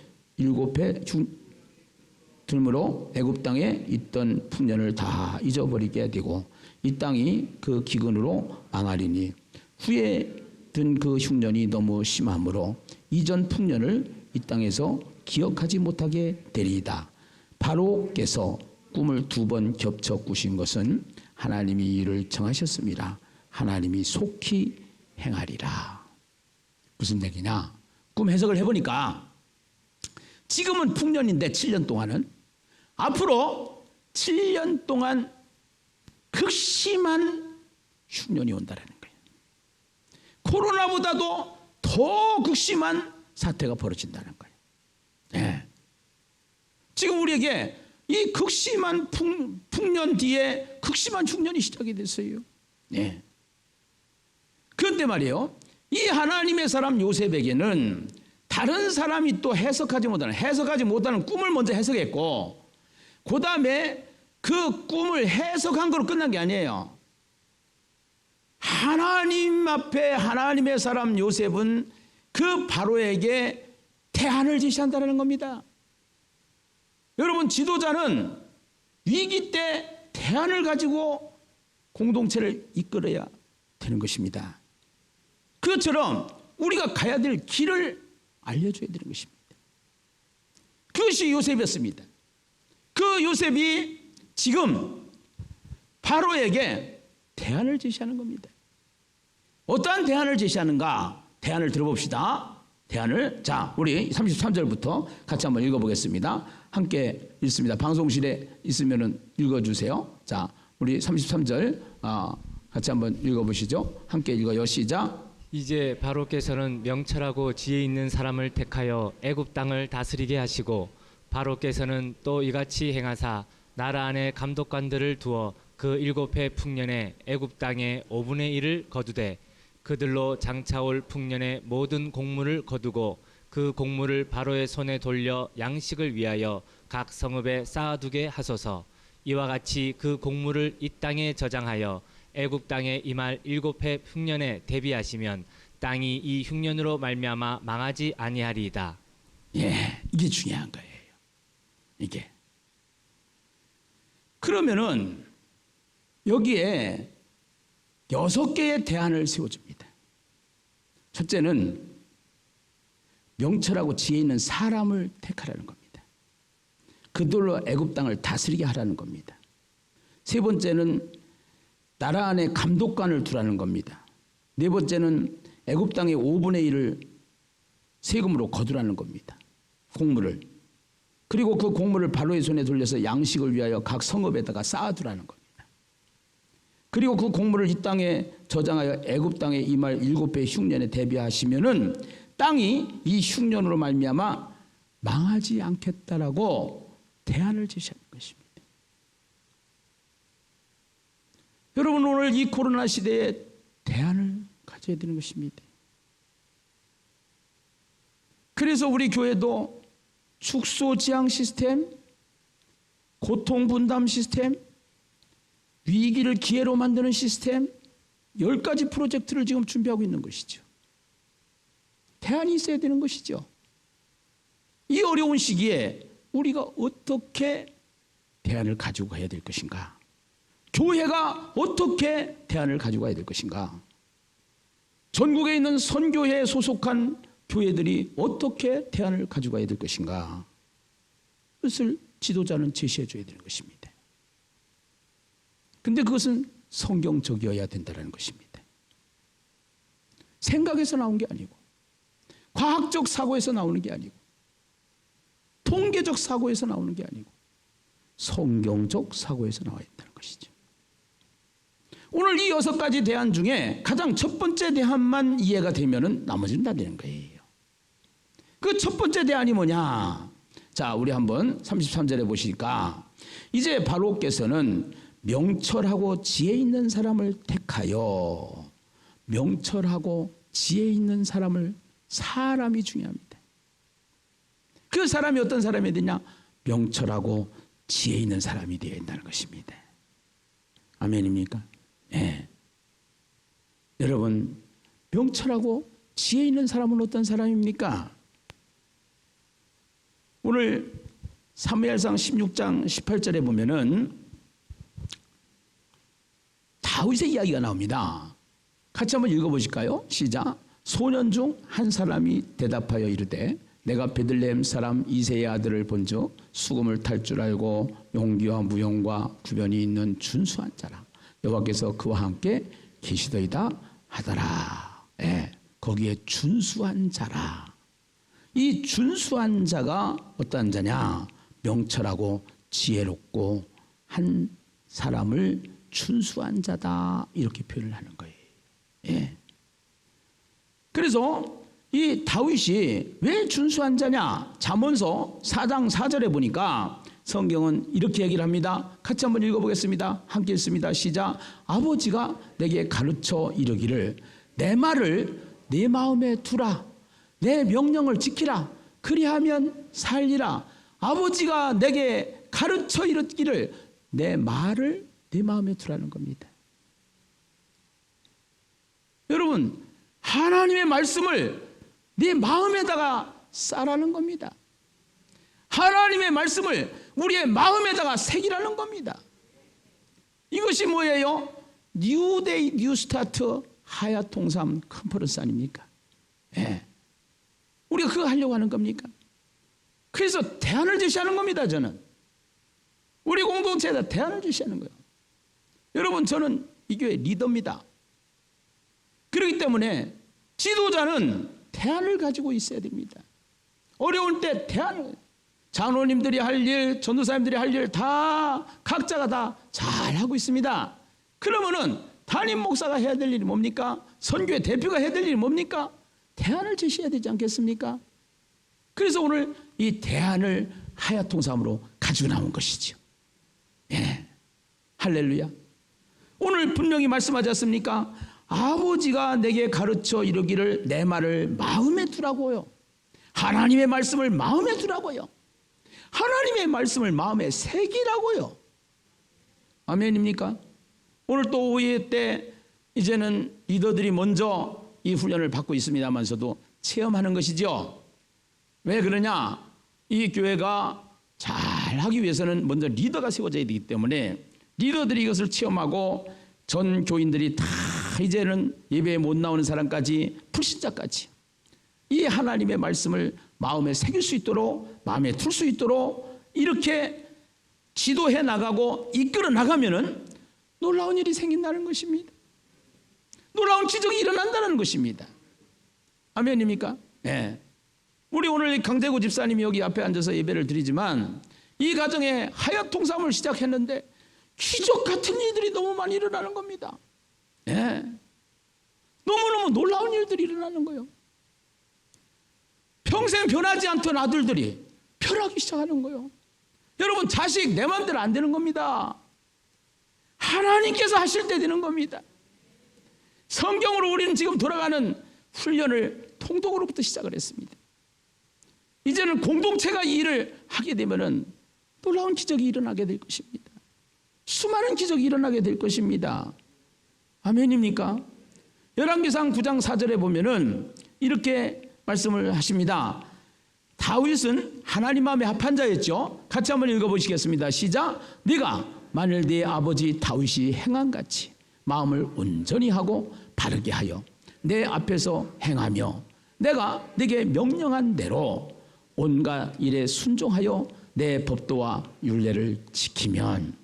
들므로 애굽 땅에 있던 풍년을 다 잊어버리게 되고 이 땅이 그 기근으로 망하리니 후에 든 그 흉년이 너무 심하므로 이전 풍년을 이 땅에서 기억하지 못하게 되리이다. 바로께서 꿈을 2번 겹쳐 꾸신 것은 하나님이 이를 정하셨습니다. 하나님이 속히 행하리라. 무슨 얘기냐? 꿈 해석을 해보니까 지금은 풍년인데 7년 동안은 앞으로 7년 동안 극심한 흉년이 온다라는 거예요. 코로나보다도 더 극심한 사태가 벌어진다는 거예요. 네. 지금 우리에게 이 극심한 풍년 뒤에 극심한 흉년이 시작이 됐어요. 네. 그런데 말이에요. 이 하나님의 사람 요셉에게는 다른 사람이 또 해석하지 못하는 꿈을 먼저 해석했고 그 다음에 그 꿈을 해석한 거로 끝난 게 아니에요. 하나님 앞에 하나님의 사람 요셉은 그 바로에게 대안을 제시한다는 겁니다. 여러분 지도자는 위기 때 대안을 가지고 공동체를 이끌어야 되는 것입니다. 그것처럼 우리가 가야 될 길을 알려줘야 되는 것입니다. 그것이 요셉이었습니다. 그 요셉이 지금 바로에게 대안을 제시하는 겁니다. 어떠한 대안을 제시하는가? 대안을 들어봅시다. 대안을 자 우리 33절부터 같이 한번 읽어보겠습니다. 함께 읽습니다. 방송실에 있으면 읽어주세요. 자 우리 33절 같이 한번 읽어보시죠. 함께 읽어요. 시작. 이제 바로께서는 명철하고 지혜 있는 사람을 택하여 애굽 땅을 다스리게 하시고 바로께서는 또 이같이 행하사 나라 안에 감독관들을 두어 그 7해 풍년에 애굽 땅의 5분의 1을 거두되 그들로 장차올 풍년의 모든 곡물을 거두고 그 곡물을 바로의 손에 돌려 양식을 위하여 각 성읍에 쌓아두게 하소서. 이와 같이 그 곡물을 이 땅에 저장하여 애굽 땅에 임할 7해 흉년에 대비하시면 땅이 이 흉년으로 말미암아 망하지 아니하리이다. 예, 이게 중요한 거예요. 이게. 그러면은 여기에 6개의 대안을 세워줍니다. 첫째는 명철하고 지혜 있는 사람을 택하라는 겁니다. 그들로 애굽 땅을 다스리게 하라는 겁니다. 세 번째는 나라 안에 감독관을 두라는 겁니다. 네 번째는 애굽 땅의 5분의 1을 세금으로 거두라는 겁니다. 곡물을. 그리고 그 곡물을 바로의 손에 돌려서 양식을 위하여 각 성읍에다가 쌓아두라는 겁니다. 그리고 그 곡물을 이 땅에 저장하여 애굽 땅에 임할 7배 흉년에 대비하시면은 땅이 이 흉년으로 말미암아 망하지 않겠다라고 대안을 제시하는 것입니다. 여러분, 오늘 이 코로나 시대에 대안을 가져야 되는 것입니다. 그래서 우리 교회도 축소 지향 시스템, 고통 분담 시스템, 위기를 기회로 만드는 시스템 10가지 프로젝트를 지금 준비하고 있는 것이죠. 대안이 있어야 되는 것이죠. 이 어려운 시기에 우리가 어떻게 대안을 가지고 가야 될 것인가? 교회가 어떻게 대안을 가지고 가야 될 것인가? 전국에 있는 선교회에 소속한 교회들이 어떻게 대안을 가지고 가야 될 것인가? 그것을 지도자는 제시해 줘야 되는 것입니다. 근데 그것은 성경적이어야 된다는 것입니다. 생각에서 나온 게 아니고, 과학적 사고에서 나오는 게 아니고, 통계적 사고에서 나오는 게 아니고, 성경적 사고에서 나와야 된다는 것이죠. 오늘 이 6가지 대안 중에 가장 첫 번째 대안만 이해가 되면은 나머지는 다 되는 거예요. 그 첫 번째 대안이 뭐냐? 자, 우리 한번 33절에 보시니까 이제 바로께서는 명철하고 지혜 있는 사람을 택하여, 명철하고 지혜 있는 사람이 중요합니다. 그 사람이 어떤 사람이 되냐? 명철하고 지혜 있는 사람이 되어야 한다는 것입니다. 아멘입니까? 네. 여러분, 명철하고 지혜 있는 사람은 어떤 사람입니까? 오늘 사무엘상 16장 18절에 보면은 다윗의 이야기가 나옵니다. 같이 한번 읽어보실까요? 시작. 소년 중 한 사람이 대답하여 이르되 내가 베들레헴 사람 이새의 아들을 본즉 수금을 탈 줄 알고 용기와 무용과 구변이 있는 준수한 자라. 여호와께서 그와 함께 계시더이다 하더라. 예, 거기에 준수한 자라. 이 준수한 자가 어떠한 자냐? 명철하고 지혜롭고 한 사람을 준수한 자다, 이렇게 표현을 하는 거예요. 예. 그래서 이 다윗이 왜 준수한 자냐? 잠언서 4장 4절에 보니까 성경은 이렇게 얘기를 합니다. 같이 한번 읽어보겠습니다. 함께 읽습니다. 시작. 아버지가 내게 가르쳐 이르기를 내 말을 내 마음에 두라. 내 명령을 지키라. 그리하면 살리라. 아버지가 내게 가르쳐 이르기를 내 말을 내 마음에 두라는 겁니다. 여러분, 하나님의 말씀을 내 마음에다가 싸라는 겁니다. 하나님의 말씀을 우리의 마음에다가 새기라는 겁니다. 이것이 뭐예요? 뉴데이 뉴스타트 하야통삼 컨퍼런스 아닙니까? 예. 우리가 그거 하려고 하는 겁니까? 그래서 대안을 제시하는 겁니다. 저는 우리 공동체에다 대안을 제시하는 거예요. 여러분, 저는 이 교회 리더입니다. 그렇기 때문에 지도자는 대안을 가지고 있어야 됩니다. 어려울 때 대안을, 장로님들이 할 일, 전도사님들이 할 일 다 각자가 다 잘하고 있습니다. 그러면은 담임 목사가 해야 될 일이 뭡니까? 선교회 대표가 해야 될 일이 뭡니까? 대안을 제시해야 되지 않겠습니까? 그래서 오늘 이 대안을 하야통삼으로 가지고 나온 것이죠. 예. 할렐루야. 오늘 분명히 말씀하지 않습니까? 아버지가 내게 가르쳐 이르기를 내 말을 마음에 두라고요. 하나님의 말씀을 마음에 두라고요. 하나님의 말씀을 마음에 새기라고요. 아멘입니까? 오늘 또 오후에 때 이제는 리더들이 먼저 이 훈련을 받고 있습니다만서도 체험하는 것이죠. 왜 그러냐? 이 교회가 잘 하기 위해서는 먼저 리더가 세워져야 되기 때문에 리더들이 이것을 체험하고 전 교인들이 다 이제는 예배에 못 나오는 사람까지 불신자까지 이 하나님의 말씀을 마음에 새길 수 있도록 마음에 둘 수 있도록 이렇게 지도해 나가고 이끌어 나가면은 놀라운 일이 생긴다는 것입니다. 놀라운 기적이 일어난다는 것입니다. 아멘입니까? 네. 우리 오늘 강재구 집사님이 여기 앞에 앉아서 예배를 드리지만 이 가정에 하얏 통삼을 시작했는데 기적 같은 일들이 너무 많이 일어나는 겁니다. 네. 너무너무 놀라운 일들이 일어나는 거예요. 평생 변하지 않던 아들들이 변하기 시작하는 거예요. 여러분, 자식 내 마음대로 안 되는 겁니다. 하나님께서 하실 때 되는 겁니다. 성경으로 우리는 지금 돌아가는 훈련을 통독으로부터 시작을 했습니다. 이제는 공동체가 이 일을 하게 되면은 놀라운 기적이 일어나게 될 것입니다. 수많은 기적이 일어나게 될 것입니다. 아멘입니까? 열왕기상 9장 4절에 보면은 이렇게 말씀을 하십니다. 다윗은 하나님 마음에 합한 자였죠. 같이 한번 읽어보시겠습니다. 시작. 네가 만일 네 아버지 다윗이 행한같이 마음을 온전히 하고 바르게 하여 내 앞에서 행하며 내가 네게 명령한 대로 온갖 일에 순종하여 내 법도와 율례를 지키면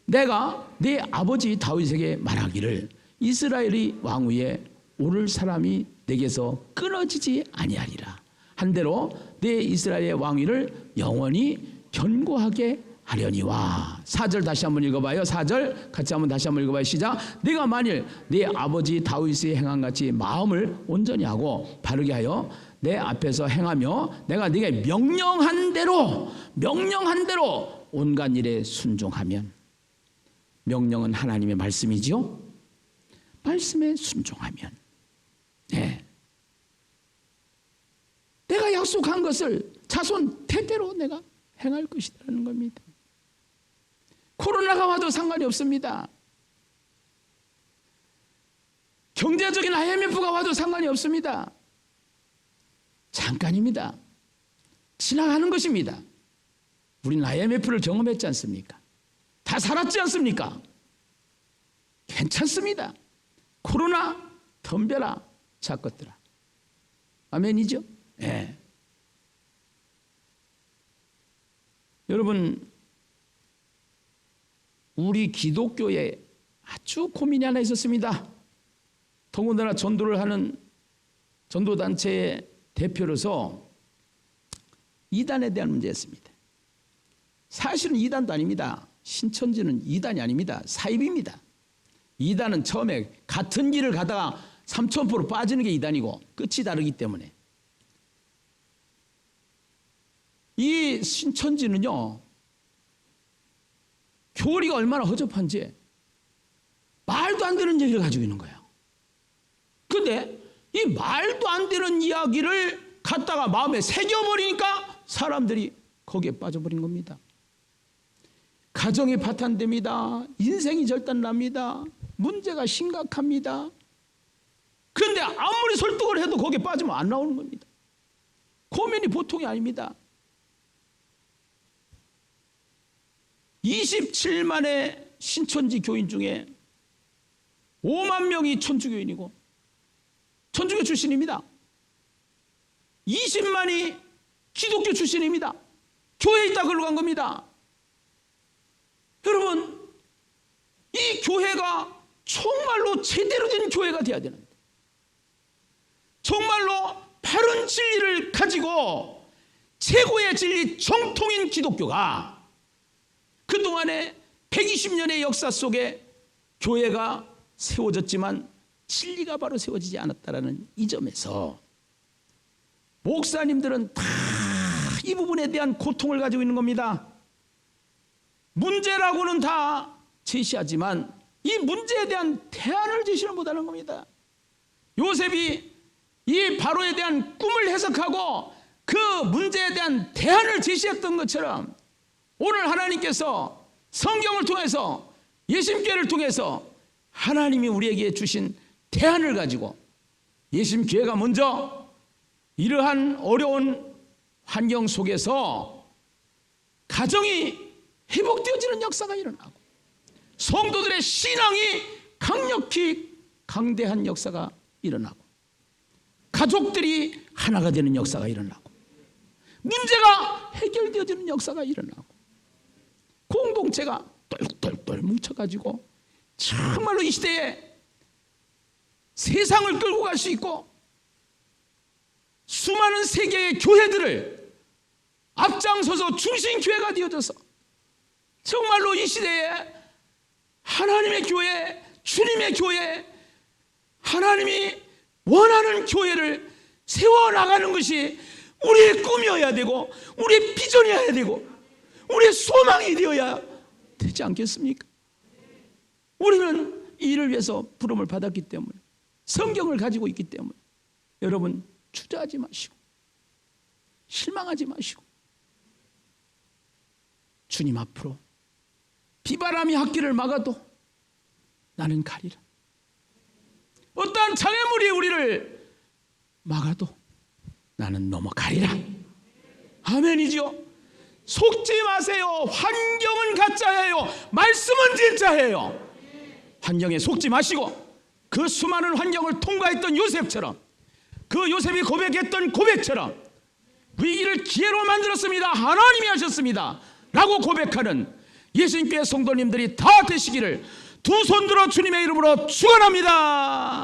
내가 네 아버지 다윗에게 말하기를 이스라엘의 왕 위에 오를 사람이 내게서 끊어지지 아니하리라 한대로 내 이스라엘의 왕위를 영원히 견고하게 하려니와. 4절 다시 한번 읽어봐요. 4절 같이 한번 다시 한번 읽어봐요. 시작. 네가 만일 네 아버지 다윗의 행한같이 마음을 온전히 하고 바르게 하여 내 앞에서 행하며 내가 네게 명령한 대로 온갖 일에 순종하면. 명령은 하나님의 말씀이지요. 말씀에 순종하면 네. 내가 약속한 것을 자손 대대로 내가 행할 것이라는 겁니다. 코로나가 와도 상관이 없습니다. 경제적인 IMF가 와도 상관이 없습니다. 잠깐입니다. 지나가는 것입니다. 우리는 IMF를 경험했지 않습니까? 다 살았지 않습니까? 괜찮습니다. 코로나 덤벼라 잡것들아. 아멘이죠? 네. 여러분, 우리 기독교에 아주 고민이 하나 있었습니다. 더군다나 전도를 하는 전도단체의 대표로서 이단에 대한 문제였습니다. 사실은 이단도 아닙니다. 신천지는 이단이 아닙니다. 사입입니다. 이단은 처음에 같은 길을 가다가 삼천포로 빠지는 게 이단이고 끝이 다르기 때문에. 이 신천지는요, 교리가 얼마나 허접한지 말도 안 되는 얘기를 가지고 있는 거예요. 근데 이 말도 안 되는 이야기를 갖다가 마음에 새겨버리니까 사람들이 거기에 빠져버린 겁니다. 가정이 파탄됩니다. 인생이 절단납니다. 문제가 심각합니다. 그런데 아무리 설득을 해도 거기에 빠지면 안 나오는 겁니다. 고민이 보통이 아닙니다. 27만의 신천지 교인 중에 5만 명이 천주교인이고 천주교 출신입니다. 20만이 기독교 출신입니다. 교회에 있다 걸로 간 겁니다. 여러분, 이 교회가 정말로 제대로 된 교회가 돼야 되는데, 정말로 바른 진리를 가지고 최고의 진리 정통인 기독교가 그동안에 120년의 역사 속에 교회가 세워졌지만 진리가 바로 세워지지 않았다라는 이 점에서 목사님들은 다 이 부분에 대한 고통을 가지고 있는 겁니다. 문제라고는 다 제시하지만 이 문제에 대한 대안을 제시를 못하는 겁니다. 요셉이 이 바로에 대한 꿈을 해석하고 그 문제에 대한 대안을 제시했던 것처럼 오늘 하나님께서 성경을 통해서 예심교회를 통해서 하나님이 우리에게 주신 대안을 가지고 예심교회가 먼저 이러한 어려운 환경 속에서 가정이 회복되어지는 역사가 일어나고 성도들의 신앙이 강력히 강대한 역사가 일어나고 가족들이 하나가 되는 역사가 일어나고 문제가 해결되어지는 역사가 일어나고 공동체가 똘똘똘 뭉쳐가지고 정말로 이 시대에 세상을 끌고 갈 수 있고 수많은 세계의 교회들을 앞장서서 중심교회가 되어져서 정말로 이 시대에 하나님의 교회, 주님의 교회, 하나님이 원하는 교회를 세워나가는 것이 우리의 꿈이어야 되고 우리의 비전이어야 되고 우리의 소망이 되어야 되지 않겠습니까? 우리는 이 일을 위해서 부름을 받았기 때문에 성경을 가지고 있기 때문에 여러분 주저하지 마시고 실망하지 마시고 주님 앞으로 비바람이 학기를 막아도 나는 가리라. 어떠한 장애물이 우리를 막아도 나는 넘어가리라. 아멘이죠. 속지 마세요. 환경은 가짜예요. 말씀은 진짜예요. 환경에 속지 마시고 그 수많은 환경을 통과했던 요셉처럼 그 요셉이 고백했던 고백처럼 위기를 기회로 만들었습니다. 하나님이 하셨습니다. 라고 고백하는 예수님께 성도님들이 다 되시기를 두 손 들어 주님의 이름으로 축원합니다.